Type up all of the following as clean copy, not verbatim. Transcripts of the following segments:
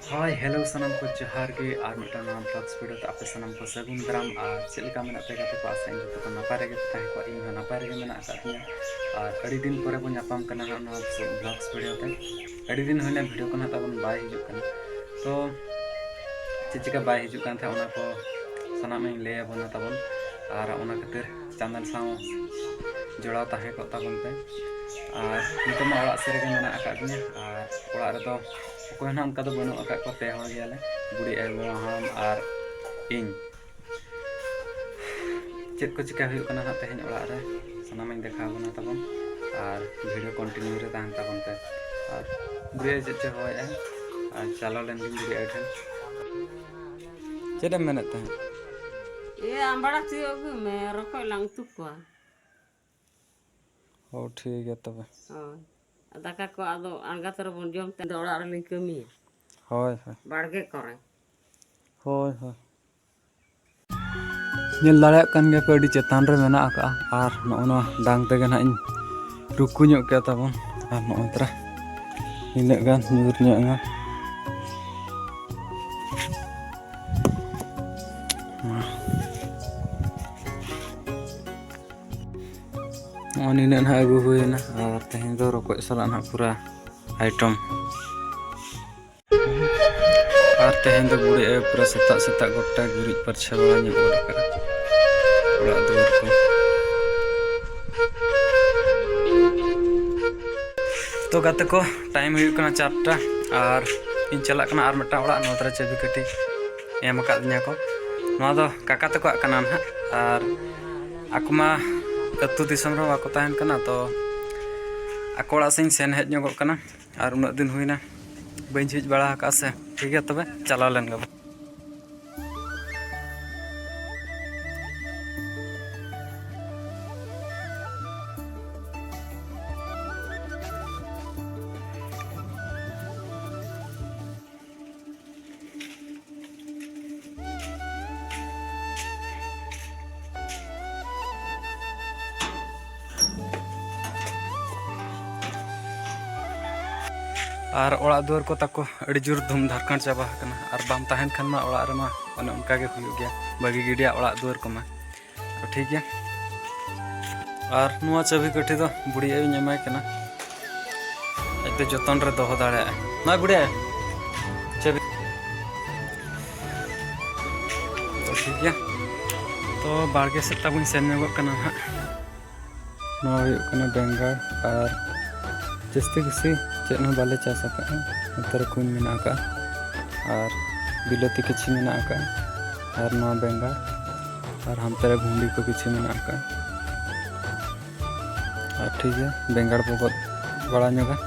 Hi hello सनम को जोहार के और मिटन नाम ब्लॉग्स वीडियो तो आपे सनम को सगुन दाराम और चेलका मेना पे गाते को आशा इन जतो को नपाय रेगे ताहे को इन नपाय रेगे मेना आकातिया और अड़ी दिन परे बो नापाम कना ना ब्लॉग्स वीडियो ते अड़ी दिन होइना वीडियो को ना ताबन बाय हिजुक कना तो चिचिका बाय हिजुक कान था ओना को सनम इन ले बना ताबन और ओना खातिर चैनल साव जोड़ाव ताहे को ताबन पे और नितो मा ओड़ा से रेगे मेना आकातिया और ओड़ा रे तो कोई ना उनका तो बनो अका को पे हो गया ले बुढ़ी एगो हम और इन चेक को चिका हुई कना ना तेहन ओड़ा रे सनाम इन देखा बना तबन और वीडियो कंटिन्यू रे ताहन तबन पे और बुढ़ी जे होय है और चलो लेन दिन बुढ़ी एठन चेदम मेनत तहन ये आंबड़ा चियोग में रखो लंग तुकवा ओ ठीक है तबे हां दाका को आदो आंगा तर बन जम ते ओड़ा रे कमी होय होय बाड़गे करे होय होय नेल दाड़ा कान गे पे अडी चेतान रे मेना आका और नोना डांग तेगे ना इन रुकु ᱧᱚᱜ के ताबन और नोय तरा इने गान ᱧᱩᱨ ᱧᱚᱜ ना अगू हुईना और तेहन दो रकोय सला ना पूरा आइटम और तेहन दो बुढ़ी पूरा सेता सेता गोटा गुरिज परछा बड़ा ᱧᱚᱜ गोड़ का ओड़ा दूर को तो गाते को टाइम हुई कना 4टा और इन चला कना और मटा ओड़ा नोतरा चाबी कटी एम का दिया को नोआ दो काका तको कना ना और आकुमा अतु दिसम रो बाको ताहन कना तो आकोड़ा से सेन हेज ᱧᱚᱜᱚᱜ कना और उन दिन हुईना बई झिज बड़ा का से ठीक है तबे चला लेन गब और ओड़ा दुआर को ताको अड़ी जोर धूम धारकान चाबा कना और बाम ताहन खान मा ओड़ा रे मा ओने उनका के हुयो गया बागी गिडिया ओड़ा दुआर को मा तो ठीक है और नुआ चाबी कटी तो बुढ़िया इन एमाय कना एते जतन रे दोहो दाड़े ना बुढ़िया चाबी तो ठीक है तो बारगे से ताबुन सेन ᱧᱚᱜᱚᱜ कना हा नुआ हुयो कना बेंगार और जस्ती किसी चेन बाले चास नतर कुन मेना का और बिलती किछि मेना का और नवा बेंगार और हम तेरे भूंडी को किछि मेना का और ठीक है बेंगार बहुत बड़ा ᱧᱚᱜᱟ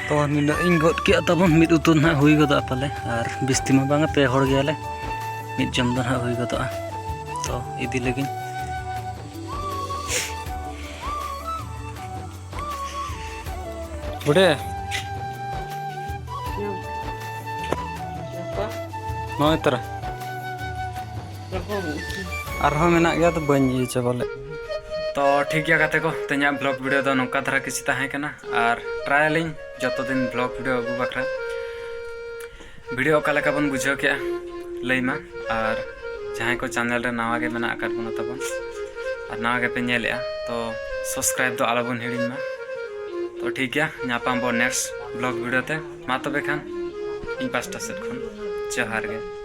तो निना इन गद के तबन मिद उतु ना हुई गदा पाले और बिस्ती में बांगा पे हड़ गयाले मिद जम दो ना हुई गदा तो इदी लगिन बुढ़े नय तरा और हो मेना गया तो बन ये चबले तो ठीक है गाते को तेना ब्लॉग वीडियो दो नौका धरा किसी ताहे कना और ट्रायलिंग जतो दिन ब्लॉग वीडियो अगू बखरा वीडियो का लेका बन बुझाव के लैमा और जहां को चैनल रे नवा के मेना आकार बना तबन और नवा के पे नेलेआ तो सब्सक्राइब दो आला बन हिडिन मा तो ठीक है नापाम बो नेक्स्ट ब्लॉग वीडियो ते मा तबे खान इन पास्टा सेट खन जोहार गे।